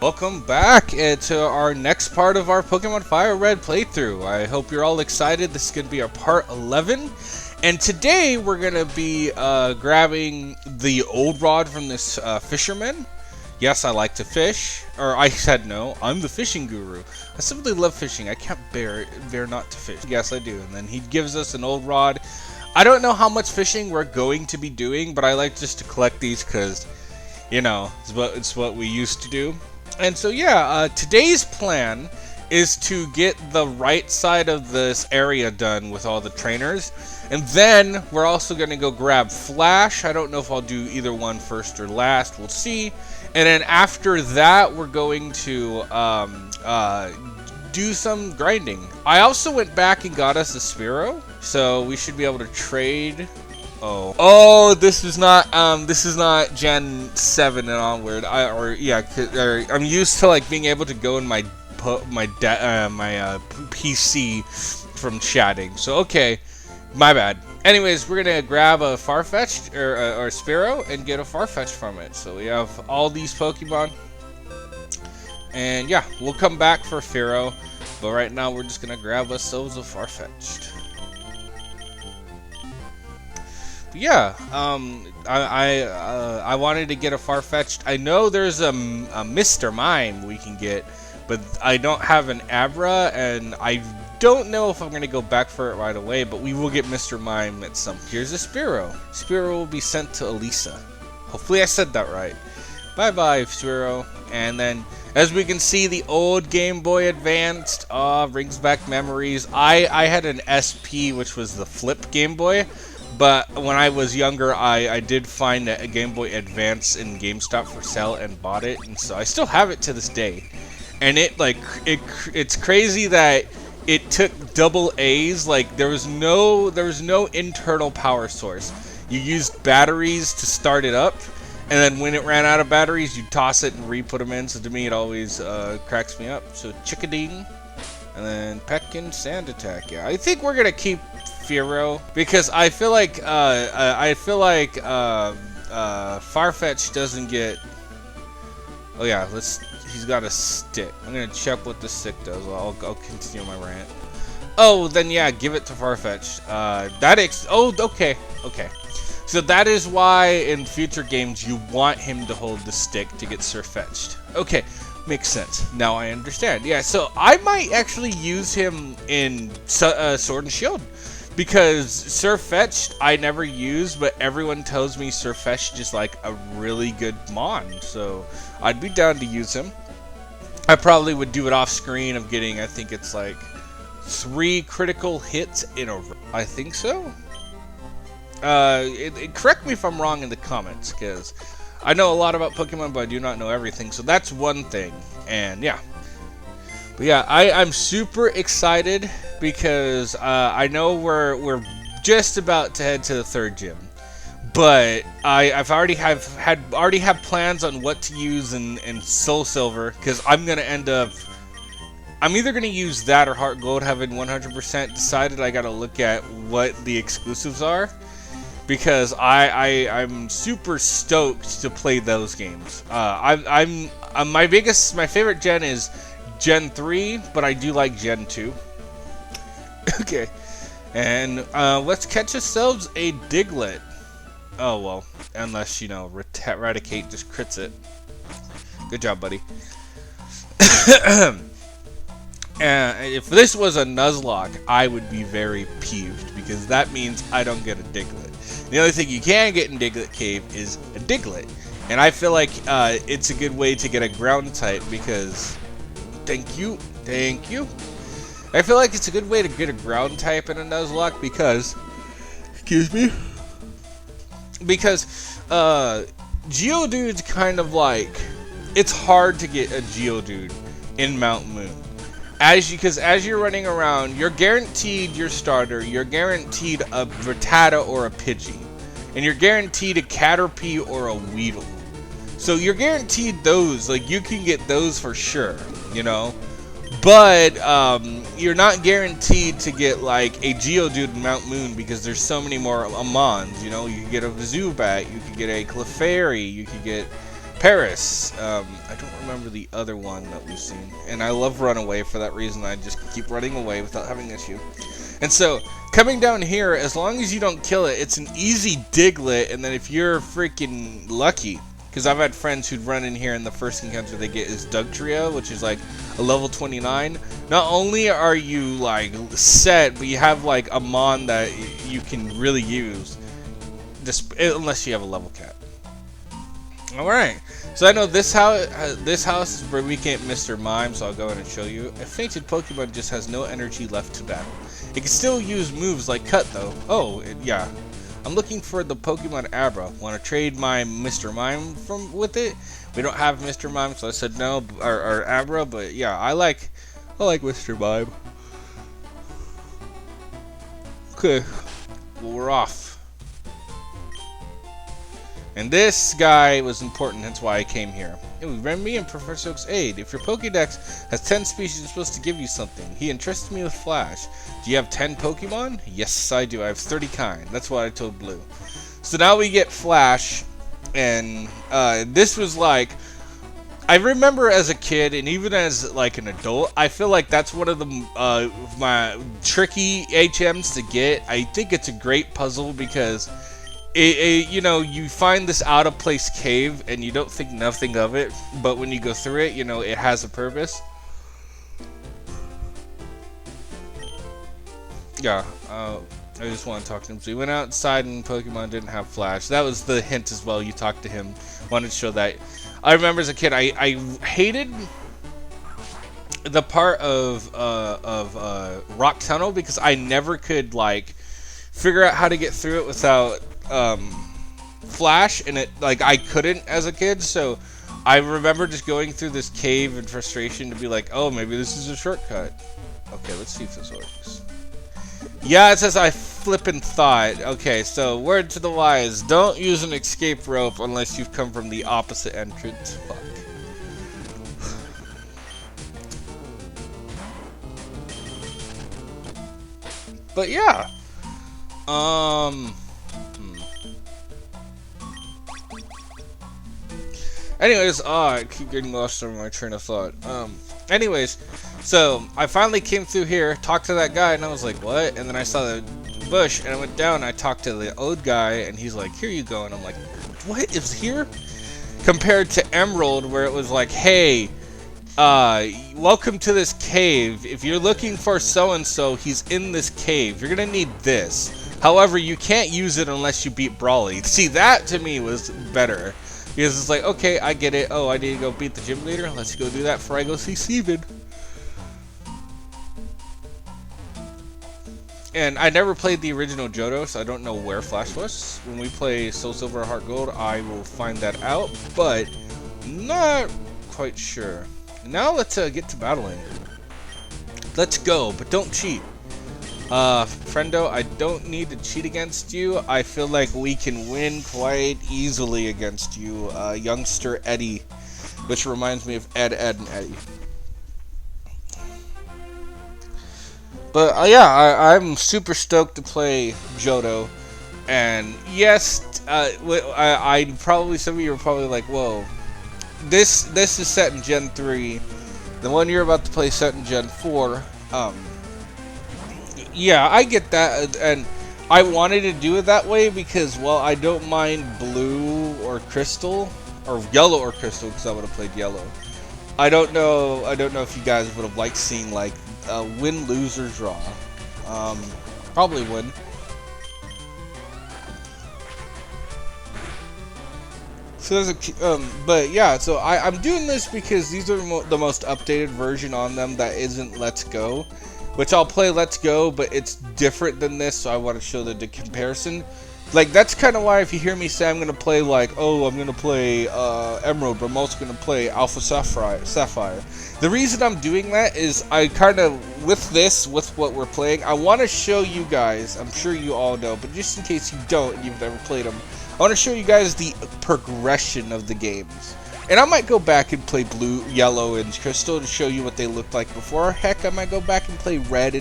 Welcome back to our next part of our Pokemon FireRed playthrough. I hope you're all excited. This is going to be our part 11. And today we're going to be grabbing the old rod from this fisherman. Yes, I like to fish. Or I said no, I'm the fishing guru. I simply love fishing. I can't bear not to fish. Yes, I do. And then he gives us an old rod. I don't know how much fishing we're going to be doing, but I like just to collect these because, you know, it's what we used to do. And so yeah, today's plan is to get the right side of this area done with all the trainers. And then we're also going to go grab Flash. I don't know if I'll do either one first or last. We'll see. And then after that, we're going to do some grinding. I also went back and got us a Spearow. So we should be able to trade... Oh, this is not Gen 7 and onward. I'm used to like being able to go in my PC from chatting. So okay, my bad. Anyways, we're gonna grab a Farfetch'd or Spearow and get a Farfetch'd from it. So we have all these Pokemon, and yeah, we'll come back for Spearow. But right now, we're just gonna grab ourselves a Farfetch'd. Yeah, I wanted to get a Farfetch'd. I know there's a Mr. Mime we can get, but I don't have an Abra, and I don't know if I'm going to go back for it right away, but we will get Mr. Mime at some... Here's a Spearow. Spearow will be sent to Elisa. Hopefully I said that right. Bye-bye, Spearow. And then, as we can see, the old Game Boy Advanced brings back memories. I had an SP, which was the flip Game Boy. But when I was younger, I did find a Game Boy Advance in GameStop for sale and bought it, and so I still have it to this day. And it's crazy that it took double A's. Like there was no internal power source. You used batteries to start it up, and then when it ran out of batteries, you toss it and re-put them in. So to me, it always cracks me up. So Chickading, and then Peck and Sand Attack. Yeah, I think we're gonna keep Fearow because I feel like Farfetch doesn't get. Oh yeah, he's got a stick. I'm gonna check what the stick does. I'll continue my rant. Oh, then yeah, give it to Farfetch. Okay. So that is why in future games you want him to hold the stick to get Surfetched. Okay. Makes sense. Now I understand. Yeah, so I might actually use him in Sword and Shield. Because Surfetched I never use, but everyone tells me Surfetched is like a really good Mon. So I'd be down to use him. I probably would do it off screen of getting, I think it's like 3 critical hits in a row. I think so. Correct me if I'm wrong in the comments, because I know a lot about Pokemon, but I do not know everything. So that's one thing. And yeah. But yeah, I'm super excited because I know we're just about to head to the 3rd gym. But I've already have plans on what to use in Soul Silver, because I'm gonna end up... I'm either gonna use that or Heart Gold. Haven't 100% decided. I gotta look at what the exclusives are, because I'm super stoked to play those games. My favorite gen is Gen 3, but I do like Gen 2. Okay, and let's catch ourselves a Diglett. Oh well, unless, you know, Eradicate just crits it. Good job, buddy. If this was a Nuzlocke, I would be very peeved, because that means I don't get a Diglett. The only thing you can get in Diglett Cave is a Diglett, and I feel like it's a good way to get a ground type, because... Thank you. I feel like it's a good way to get a ground type in a Nuzlocke because... Excuse me? Because, Geodude's kind of like... It's hard to get a Geodude in Mount Moon. Because as you're running around, you're guaranteed your starter, you're guaranteed a Rattata or a Pidgey. And you're guaranteed a Caterpie or a Weedle. So you're guaranteed those, like you can get those for sure, you know? But you're not guaranteed to get like a Geodude in Mount Moon because there's so many more Amons, you know? You could get a Zubat, you could get a Clefairy, you could get Paris. I don't remember the other one that we've seen. And I love Runaway for that reason. I just keep running away without having an issue. And so, coming down here, as long as you don't kill it, it's an easy Diglett. And then if you're freaking lucky, because I've had friends who'd run in here and the first encounter they get is Dugtrio, which is like a level 29. Not only are you like set, but you have like a Mon that you can really use. Just, unless you have a level cap. Alright, so I know this house is where we get Mr. Mime, so I'll go in and show you. A fainted Pokemon just has no energy left to battle. It can still use moves like Cut, though. Oh, yeah. I'm looking for the Pokemon Abra. Want to trade my Mr. Mime with it? We don't have Mr. Mime, so I said no, or Abra, but yeah, I like Mr. Mime. Okay, well, we're off. And this guy was important, that's why I came here. It was Remy and Professor Oak's aid. If your Pokédex has 10 species, it's supposed to give you something. He entrusted me with Flash. Do you have 10 Pokemon? Yes, I do. I have 30 kind. That's what I told Blue. So now we get Flash, and this was like... I remember as a kid, and even as like an adult, I feel like that's one of the my tricky HMs to get. I think it's a great puzzle because... you know, you find this out of place cave and you don't think nothing of it, but when you go through it, you know, it has a purpose. Yeah, I just want to talk to him. So we went outside and Pokemon didn't have Flash. That was the hint as well. You talked to him. Wanted to show that. I remember as a kid, I hated the part of Rock Tunnel because I never could like figure out how to get through it without Flash, and it like I couldn't as a kid, so I remember just going through this cave in frustration to be like, oh, maybe this is a shortcut. Okay, let's see if this works. Yeah, it says I flippin' thought. Okay, so word to the wise, don't use an escape rope unless you've come from the opposite entrance. Fuck. But yeah. Anyways, I keep getting lost on my train of thought. Anyways, so I finally came through here, talked to that guy, and I was like, what? And then I saw the bush, and I went down, and I talked to the old guy, and he's like, here you go. And I'm like, what is here? Compared to Emerald, where it was like, hey, welcome to this cave. If you're looking for so-and-so, he's in this cave. You're gonna need this. However, you can't use it unless you beat Brawly. See, that to me was better. Because it's like, okay, I get it. Oh, I need to go beat the gym leader. Let's go do that before I go see Steven. And I never played the original Johto, so I don't know where Flash was. When we play Soul Silver or Heart Gold, I will find that out, but not quite sure. Now let's get to battling. Let's go, but don't cheat. Friendo, I don't need to cheat against you. I feel like we can win quite easily against you, youngster Eddie, which reminds me of Ed, and Eddie. But I'm super stoked to play Johto, and yes, I probably some of you are probably like, whoa, this is set in Gen 3. The one you're about to play set in Gen 4. Yeah, I get that, and I wanted to do it that way because, well, I don't mind blue or crystal, or yellow or crystal, because I would have played yellow. I don't know if you guys would have liked seeing, like, win, lose, or draw. Probably win. So there's but yeah, so I'm doing this because these are the most updated version on them that isn't Let's Go. Which I'll play Let's Go, but it's different than this, so I want to show the comparison. Like, that's kind of why if you hear me say I'm going to play, like, oh, I'm going to play Emerald, but I'm also going to play Alpha Sapphire. The reason I'm doing that is I kind of, with what we're playing, I want to show you guys, I'm sure you all know, but just in case you don't and you've never played them, I want to show you guys the progression of the games. And I might go back and play blue, yellow, and crystal to show you what they looked like before. Heck, I might go back and play red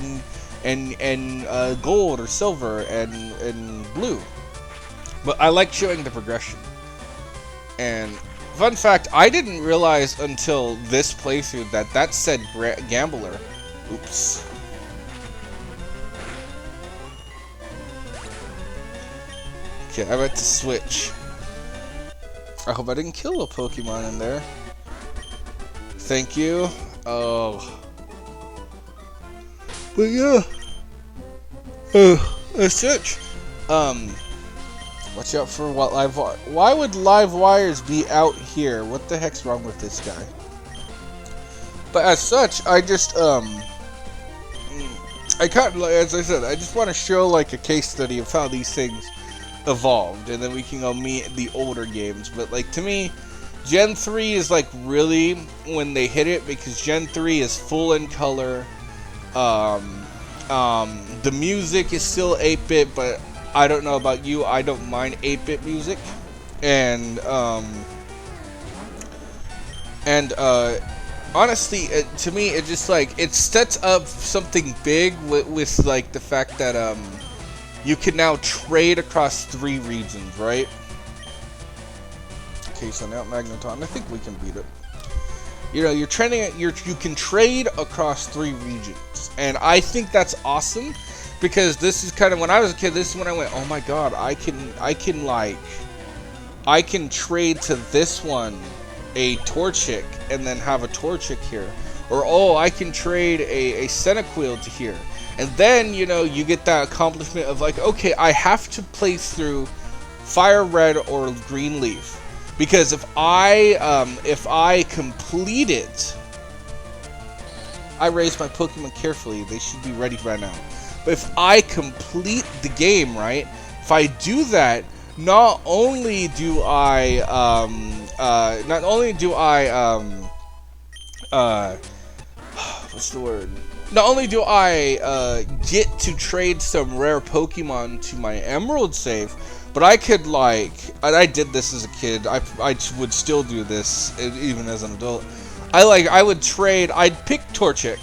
and gold or silver and blue. But I like showing the progression. And fun fact, I didn't realize until this playthrough that said Gambler. Oops. Okay, I meant to switch. I hope I didn't kill a Pokemon in there. Thank you. Oh. But yeah. I switch. Watch out for what live wire. Why would live wires be out here? What the heck's wrong with this guy? But as such, I just I kind of, as I said, I just want to show like a case study of how these things evolved, and then we can go meet the older games. But like to me, Gen 3 is like really when they hit it, because Gen 3 is full in color. The music is still 8-bit, but I don't know about you, I don't mind 8-bit music. And honestly, to me, it just like, it sets up something big with like the fact that you can now trade across 3 regions, right? Okay, so now Magneton, I think we can beat it. You know, you can trade across 3 regions, and I think that's awesome, because this is kind of, when I was a kid, this is when I went, oh my god, I can trade to this one a Torchic and then have a Torchic here, or oh, I can trade a Cyndaquil to here, and then you know you get that accomplishment of like, okay, I have to play through Fire Red or Green Leaf. Because if I complete it, I raise my Pokemon carefully. They should be ready right now. But if I complete the game, right? If I do that, not only do I what's the word? Not only do I get to trade some rare Pokemon to my Emerald save, but I could like, and I did this as a kid, I would still do this even as an adult. I would trade, I'd pick Torchic,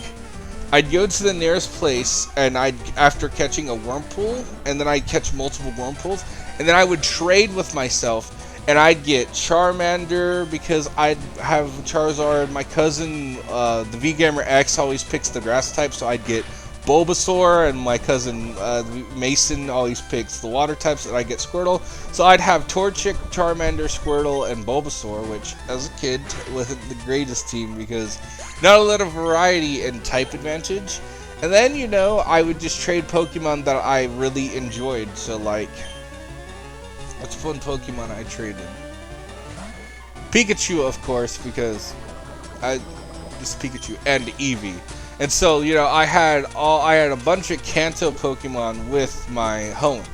I'd go to the nearest place, and after catching a Wurmple, and then I'd catch multiple Wurmples, and then I would trade with myself, and I'd get Charmander, because I'd have Charizard. My cousin, the V-Gamer X, always picks the grass type, so I'd get Bulbasaur, and my cousin Mason always picks the water types, and I get Squirtle. So I'd have Torchic, Charmander, Squirtle, and Bulbasaur, which as a kid wasn't the greatest team because not a lot of variety and type advantage. And then, you know, I would just trade Pokemon that I really enjoyed. So like, what's fun Pokemon I traded? Pikachu, of course, because just Pikachu and Eevee. And so, you know, I had a bunch of Kanto Pokemon with my Hoenn.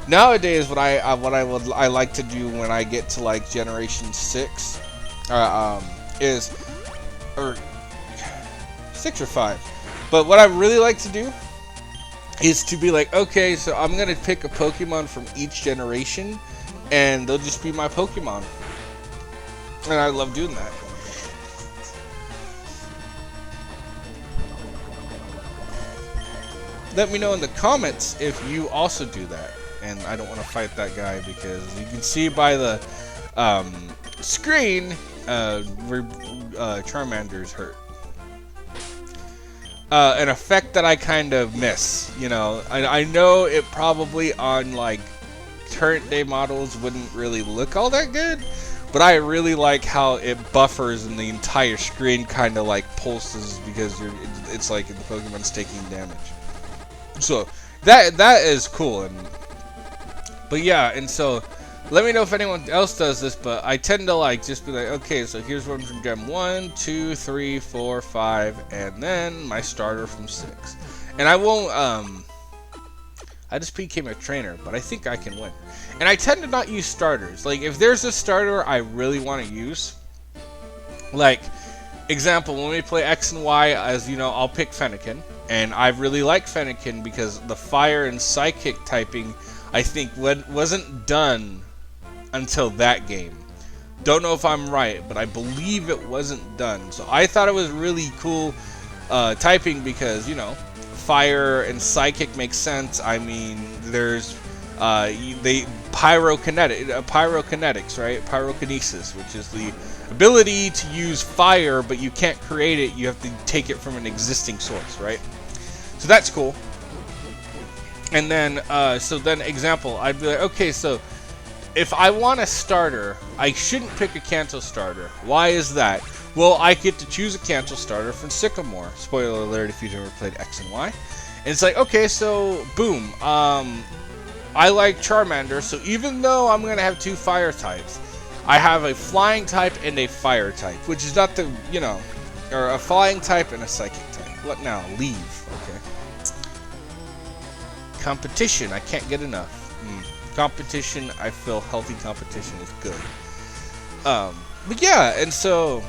Nowadays, what I like to do when I get to like Generation 6, is, or 6 or 5. But what I really like to do is to be like, okay, so I'm gonna pick a Pokemon from each generation, and they'll just be my Pokemon. And I love doing that. Let me know in the comments if you also do that. And I don't want to fight that guy because you can see by the screen where Charmander's hurt. An effect that I kind of miss, you know. I know it probably on like current day models wouldn't really look all that good, but I really like how it buffers and the entire screen kind of like pulses because it's like the Pokemon's taking damage. So that is cool, but yeah, and so let me know if anyone else does this, but I tend to like just be like, okay, so here's one from Gen 1, 2, 3, 4, 5, and then my starter from 6. And I won't, I just became a trainer, but I think I can win. And I tend to not use starters. Like, if there's a starter I really want to use, like, example, when we play X and Y, as you know, I'll pick Fennekin. And I really like Fennekin because the fire and psychic typing, I think, wasn't done until that game. Don't know if I'm right, but I believe it wasn't done. So I thought it was really cool typing because, you know, fire and psychic makes sense. I mean, there's pyrokinetics, right? Pyrokinesis, which is the ability to use fire, but you can't create it. You have to take it from an existing source, right? So that's cool. And then, example, I'd be like, okay, so if I want a starter, I shouldn't pick a Kanto starter. Why is that? Well, I get to choose a Kanto starter from Sycamore. Spoiler alert if you've ever played X and Y. And it's like, okay, so, boom. I like Charmander, so even though I'm going to have 2 fire types, I have a flying type and a fire type, which is not the, or a flying type and a psychic type. What now? Leave. Okay. Competition. I can't get enough. Competition. I feel healthy competition is good. But yeah, and so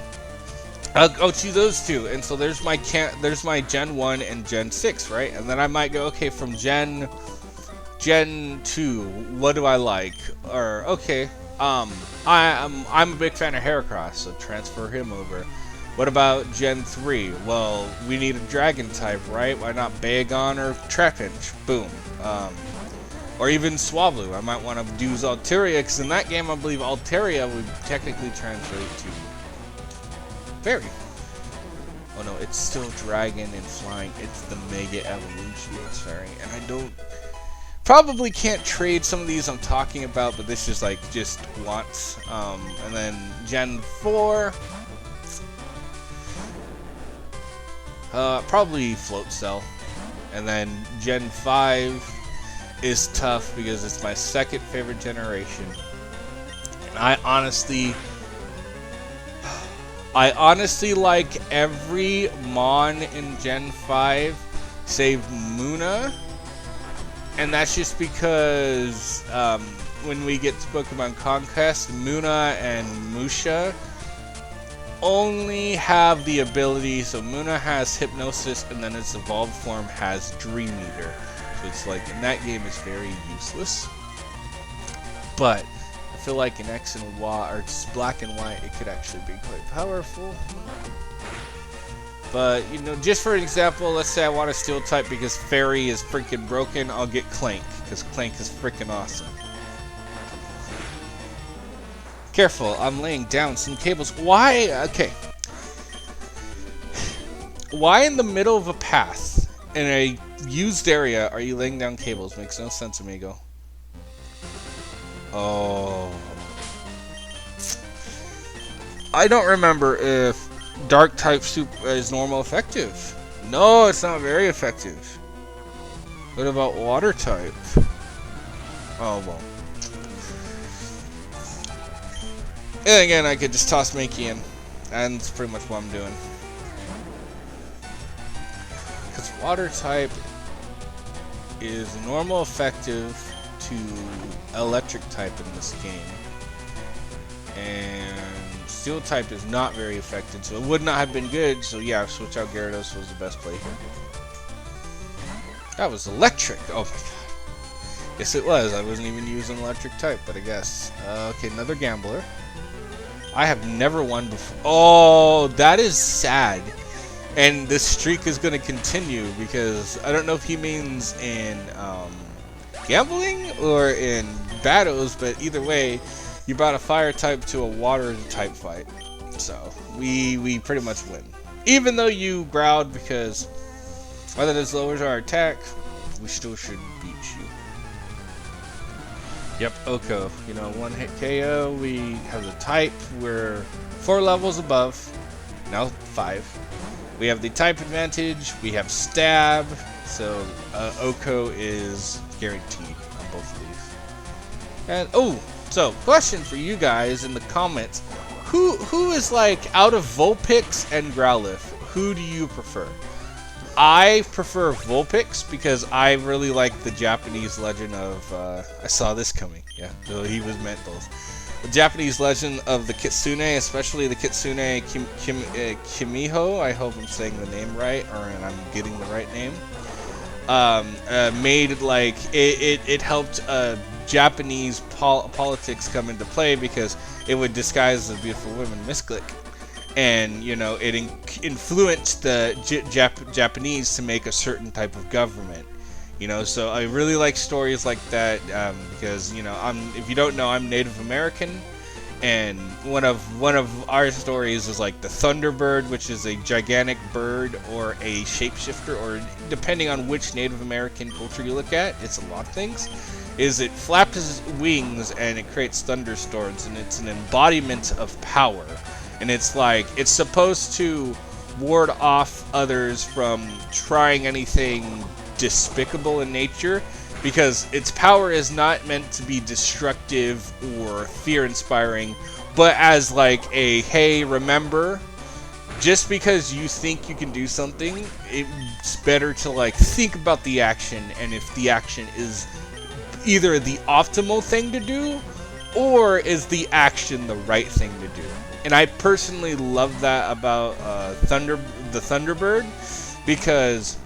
I'll choose those 2. And so there's my Gen 1 and Gen 6, right? And then I might go, okay, from Gen 2, what do I like? Or okay, I'm a big fan of Heracross, so transfer him over. What about Gen 3? Well, we need a dragon type, right? Why not Bagon or Trapinch? Boom. Or even Swablu. I might want to do Altaria, because in that game I believe Altaria would technically translate to Fairy. Oh no, it's still Dragon and Flying. It's the Mega Evolution of Fairy, and I probably can't trade some of these I'm talking about, but this is like just once. And then Gen 4, probably Float Cell. And then Gen 5 is tough because it's my second favorite generation. And I honestly like every Mon in Gen 5 save Muna. And that's just because when we get to Pokemon Conquest, Muna and Musha only have the ability. So Muna has Hypnosis, and then its evolved form has Dream Eater. So it's like, in that game, it's very useless. But I feel like in X and Y, or just Black and White, it could actually be quite powerful. But, just for example, let's say I want a Steel type because Fairy is freaking broken, I'll get Clank, because Clank is freaking awesome. Careful, I'm laying down some cables. Why? Okay. Why in the middle of a path, in a used area, are you laying down cables? Makes no sense, amigo. Oh. I don't remember if Dark type soup is normal effective. No, it's not very effective. What about water type? Oh, well. And again, I could just toss Makey in. And that's pretty much what I'm doing. Because water type is normal effective to electric type in this game. And Steel type is not very effective, so it would not have been good. So yeah, switch out Gyarados was the best play here. That was electric. Oh my god. Yes, it was. I wasn't even using electric type, but I guess. Okay, another Gambler. I have never won before. Oh, that is sad. And this streak is going to continue because I don't know if he means in gambling or in battles, but either way, you brought a fire type to a water type fight. So, we pretty much win. Even though you growled, because whether this lowers our attack, we still should beat you. Yep, Oko. One hit KO. We have the type. We're 4 levels above. Now 5. We have the type advantage. We have stab. So, Oko is guaranteed on both of these. And, so, question for you guys in the comments. Who is like, out of Vulpix and Growlithe, who do you prefer? I prefer Vulpix because I really like the Japanese legend of, I saw this coming, yeah, so he was meant both. The Japanese legend of the Kitsune, especially the Kitsune Kimiho, I hope I'm saying the name right, or I'm getting the right name, made like, it helped Japanese politics come into play because it would disguise the beautiful women misclick, and it influenced the Japanese to make a certain type of government. So I really like stories like that, because if you don't know, I'm Native American, and one of our stories is like the Thunderbird, which is a gigantic bird or a shapeshifter, or depending on which Native American culture you look at, it's a lot of things. Is it flaps its wings and it creates thunderstorms, and it's an embodiment of power, and it's supposed to ward off others from trying anything despicable in nature, because its power is not meant to be destructive or fear-inspiring, but as like a, hey, remember, just because you think you can do something, it's better to think about the action, and if the action is either the optimal thing to do, or is the action the right thing to do. And I personally love that about the Thunderbird, because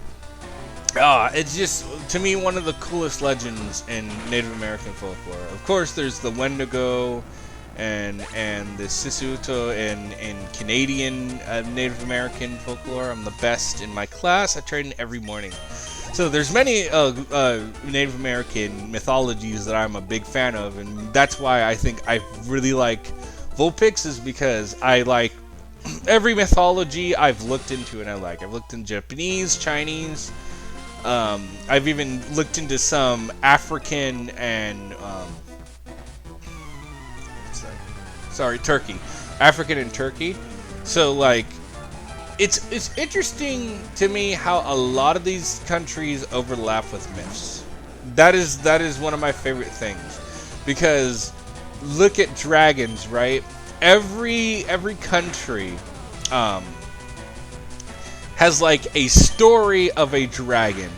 it's just, to me, one of the coolest legends in Native American folklore. Of course, there's the Wendigo and the Sisuto in Canadian Native American folklore. I'm the best in my class. I train every morning. So there's many Native American mythologies that I'm a big fan of, and that's why I think I really like Vulpix, is because I like every mythology I've looked into, and I've looked in Japanese, Chinese. I've even looked into some African and Turkey, African and Turkey. So it's interesting to me how a lot of these countries overlap with myths. That is one of my favorite things, because look at dragons, right? Every country has a story of a dragon,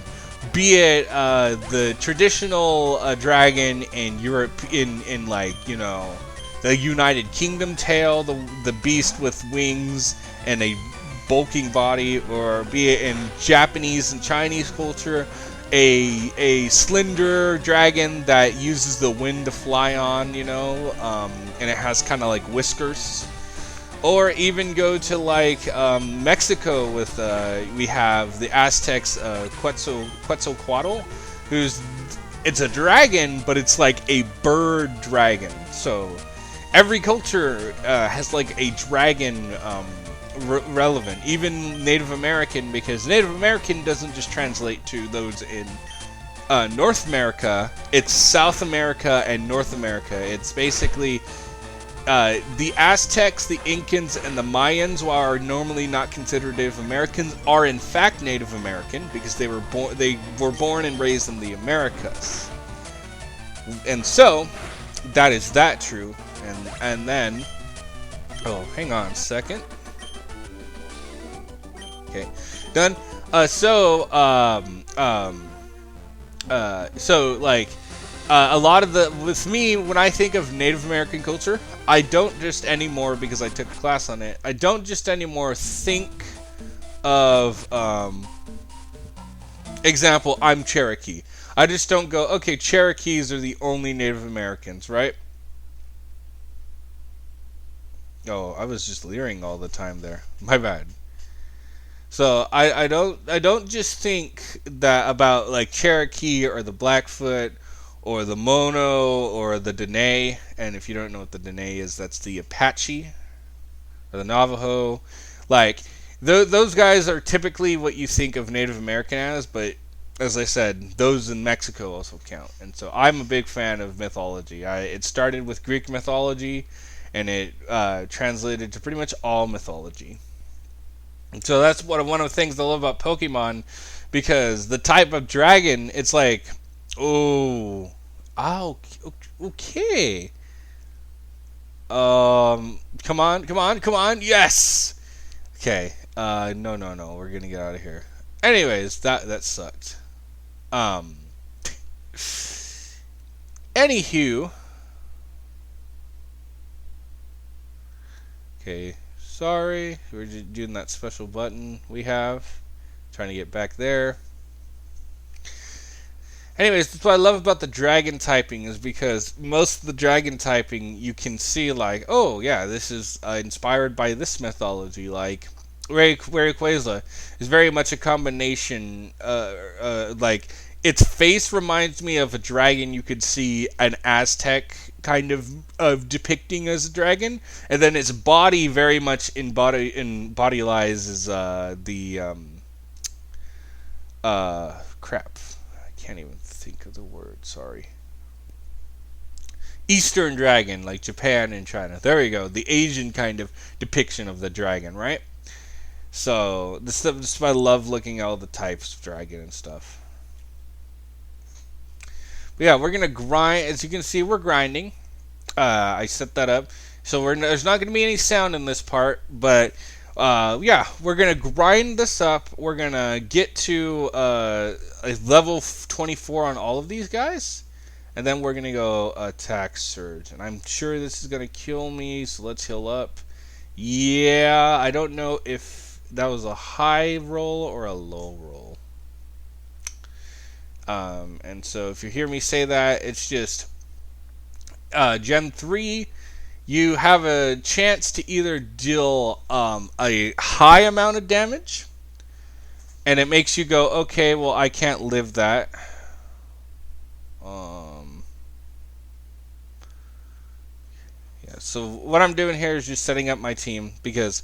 be it the traditional dragon in Europe, in the United Kingdom tale, the beast with wings and a bulking body, or be it in Japanese and Chinese culture, a slender dragon that uses the wind to fly on, and it has kind of whiskers. Or even go to Mexico with we have the Aztecs, Quetzalcoatl, it's a dragon, but it's a bird dragon. So every culture has a dragon relevant, even Native American, because Native American doesn't just translate to those in North America. It's South America and North America. It's basically the Aztecs, the Incans, and the Mayans, while are normally not considered Native Americans, are in fact Native American, because they were born and raised in the Americas. And so that is that true. And then, oh, hang on a second. Okay, done. A lot of with me, when I think of Native American culture, I don't just anymore, because I took a class on it, I don't just anymore think of, example, I'm Cherokee. I just don't go, okay, Cherokees are the only Native Americans, right? Oh, I was just leering all the time there. My bad. So I don't just think that about Cherokee or the Blackfoot or the Mono or the Dene. And if you don't know what the Dene is, that's the Apache or the Navajo. Those guys are typically what you think of Native American as, but as I said, those in Mexico also count. And so I'm a big fan of mythology. It started with Greek mythology, and it translated to pretty much all mythology. And so that's one of the things I love about Pokemon, because the type of dragon, it's okay. Come on, yes! Okay, no, we're gonna get out of here. Anyways, that sucked. Anywho. Okay, sorry, we're just doing that special button we have. Trying to get back there. Anyways, that's what I love about the dragon typing, is because most of the dragon typing you can see oh yeah, this is inspired by this mythology. Rayquaza is very much a combination, its face reminds me of a dragon you could see an Aztec kind of depicting as a dragon, and then its body very much in body lies is crap. I can't even think of the word. Sorry. Eastern dragon, like Japan and China. There we go. The Asian kind of depiction of the dragon, right? So this is why I love looking at all the types of dragon and stuff. But yeah, we're gonna grind. As you can see, we're grinding. I set that up, so there's not gonna be any sound in this part. But yeah, we're gonna grind this up. We're gonna get to a level 24 on all of these guys. And then we're going to go attack Surge. And I'm sure this is going to kill me, so let's heal up. Yeah, I don't know if that was a high roll or a low roll. And so if you hear me say that, it's just Gen 3, you have a chance to either deal a high amount of damage, and it makes you go, okay, well, I can't live that. So what I'm doing here is just setting up my team because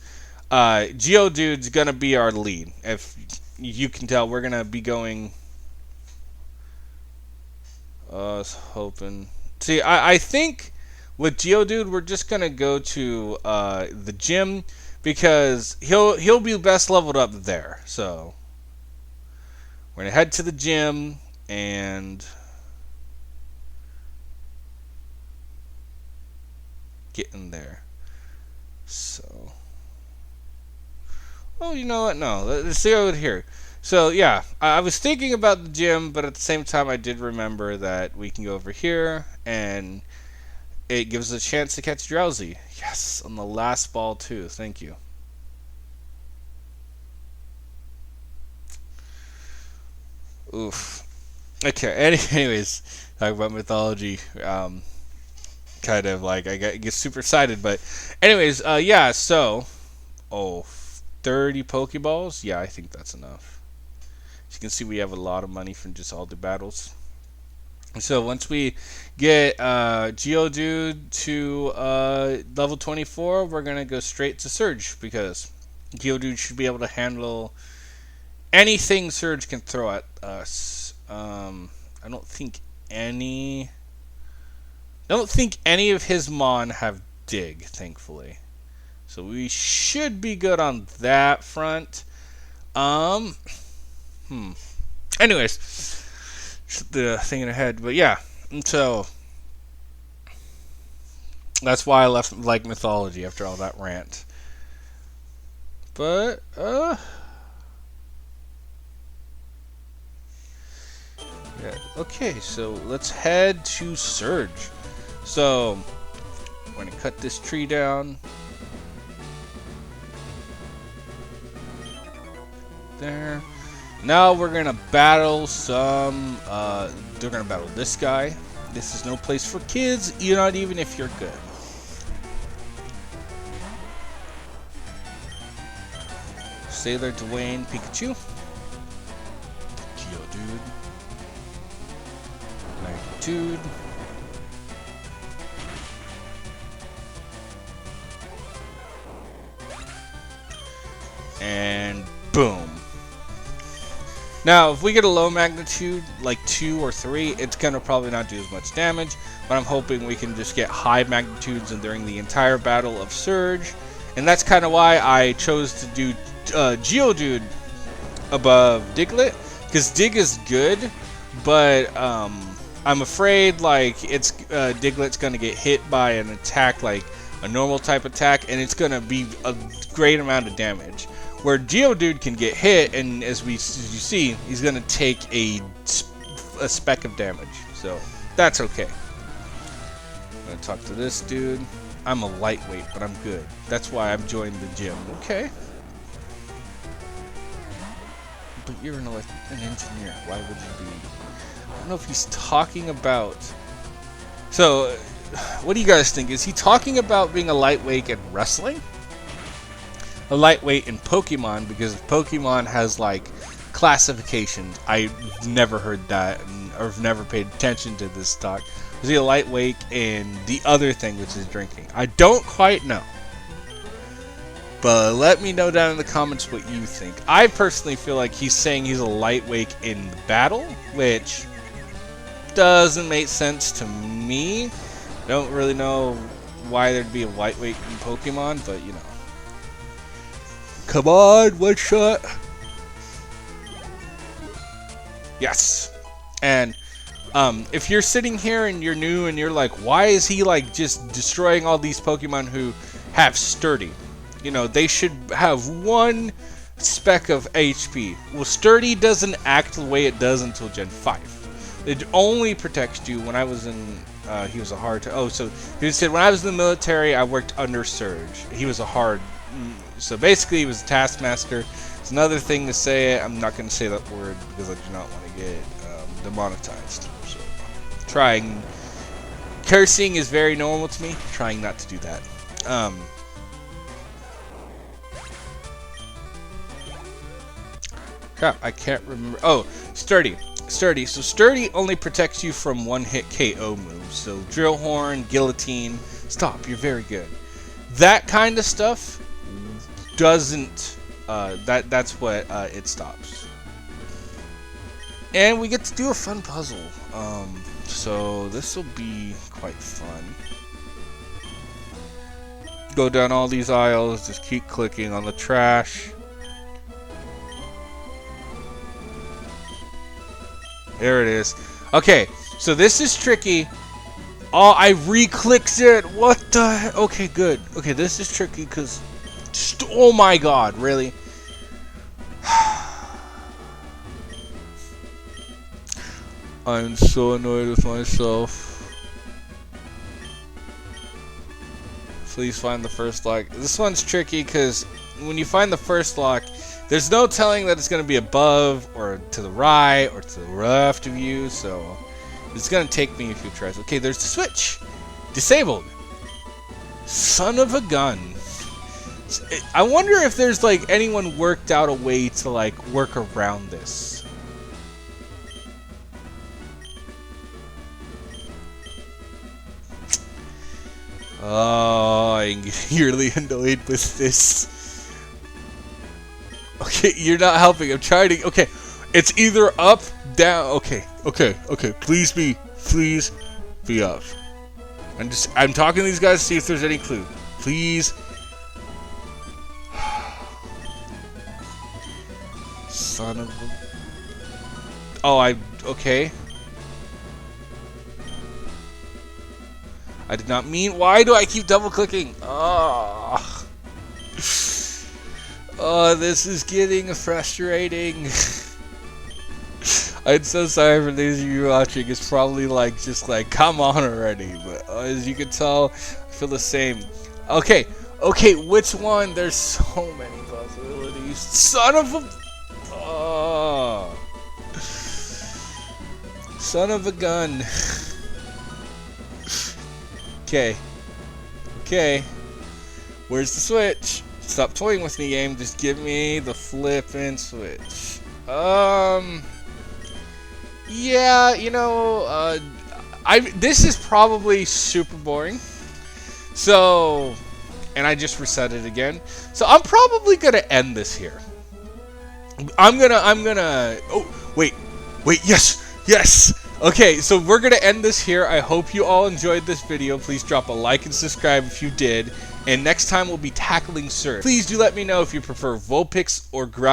Geodude's gonna be our lead. If you can tell, we're gonna be going. I was hoping. See, I think with Geodude, we're just gonna go to the gym because he'll be best leveled up there. So we're gonna head to the gym and get in there. So, oh, you know what? No, let's see over here. So yeah, I was thinking about the gym, but at the same time, I did remember that we can go over here, and it gives us a chance to catch Drowsy. Yes, on the last ball too. Thank you. Oof. Okay. Anyways, talk about mythology. Kind of like I get super excited, but anyways, yeah. So, 30 Pokeballs. Yeah, I think that's enough. As you can see, we have a lot of money from just all the battles. So once we get Geodude to level 24, we're gonna go straight to Surge because Geodude should be able to handle anything Surge can throw at us. I don't think any of his Mon have Dig, thankfully. So we should be good on that front. Anyways, the thing in ahead, but yeah. So that's why I left like mythology after all that rant. But yeah. Okay, so let's head to Surge. So I'm going to cut this tree down. There. Now we're going to battle some, they're going to battle this guy. This is no place for kids, you're not even if you're good. Sailor Dwayne Pikachu. Geodude. Magnitude. And boom. Now, if we get a low magnitude, like 2 or 3, it's going to probably not do as much damage, but I'm hoping we can just get high magnitudes during the entire battle of Surge, and that's kind of why I chose to do Geodude above Diglett, because Dig is good, but I'm afraid like it's Diglett's going to get hit by an attack like a normal type attack, and it's going to be a great amount of damage. Where Geodude can get hit, and as you see, he's going to take a speck of damage. So, that's okay. I'm going to talk to this dude. I'm a lightweight, but I'm good. That's why I've joined the gym. Okay. But you're an engineer. Why would you be? I don't know if he's talking about... So, what do you guys think? Is he talking about being a lightweight in wrestling? A lightweight in Pokemon, because Pokemon has like classifications. I've never heard that, or I've never paid attention to this talk. Is he a lightweight and the other thing, which is drinking? I don't quite know. But let me know down in the comments what you think. I personally feel like he's saying he's a lightweight in battle, which doesn't make sense to me. Don't really know why there'd be a lightweight in Pokemon, but you know. Come on, one shot. Yes. And if you're sitting here and you're new and you're like, why is he like just destroying all these Pokemon who have Sturdy? You know, they should have one speck of HP. Well, Sturdy doesn't act the way it does until Gen 5. It only protects you. When I was in, he was a hard. Oh, so he said when I was in the military, I worked under Surge. He was a hard. So basically, he was a taskmaster. It's another thing to say it. I'm not going to say that word because I do not want to get demonetized. So, trying. Cursing is very normal to me. Trying not to do that. Crap, I can't remember. Oh, Sturdy. Sturdy. So Sturdy only protects you from one-hit KO moves. So Drill Horn, Guillotine. Stop, you're very good. That kind of stuff doesn't... that's what it stops. And we get to do a fun puzzle. So this will be quite fun. Go down all these aisles. Just keep clicking on the trash. There it is. Okay, so this is tricky. Oh, I re-clicked it. What the heck? Okay, good. Okay, this is tricky because... Oh my god, really? I'm so annoyed with myself. Please find the first lock. This one's tricky because when you find the first lock, there's no telling that it's going to be above or to the right or to the left of you, so it's going to take me a few tries. Okay, there's the switch. Disabled. Son of a gun. I wonder if there's like anyone worked out a way to like work around this. Oh, I'm getting really annoyed with this. Okay, you're not helping. I'm trying to... Okay, it's either up, down... Okay. Please be up. I'm talking to these guys to see if there's any clue. Please. Son of a... Oh, okay. I did not mean... Why do I keep double-clicking? Oh... Oh, this is getting frustrating. I'm so sorry for those of you watching. It's probably like, just like, come on already. But as you can tell, I feel the same. Okay, which one? There's so many possibilities. Son of a... Oh. Son of a gun. Okay. Where's the switch? Stop toying with me, game. Just give me the flippin' switch. Yeah, you know, this is probably super boring. So, and I just reset it again. So I'm probably gonna end this here. I'm gonna. Oh, wait, yes. Okay, so we're gonna end this here. I hope you all enjoyed this video. Please drop a like and subscribe if you did. And next time we'll be tackling Surf. Please do let me know if you prefer Vulpix or Ground.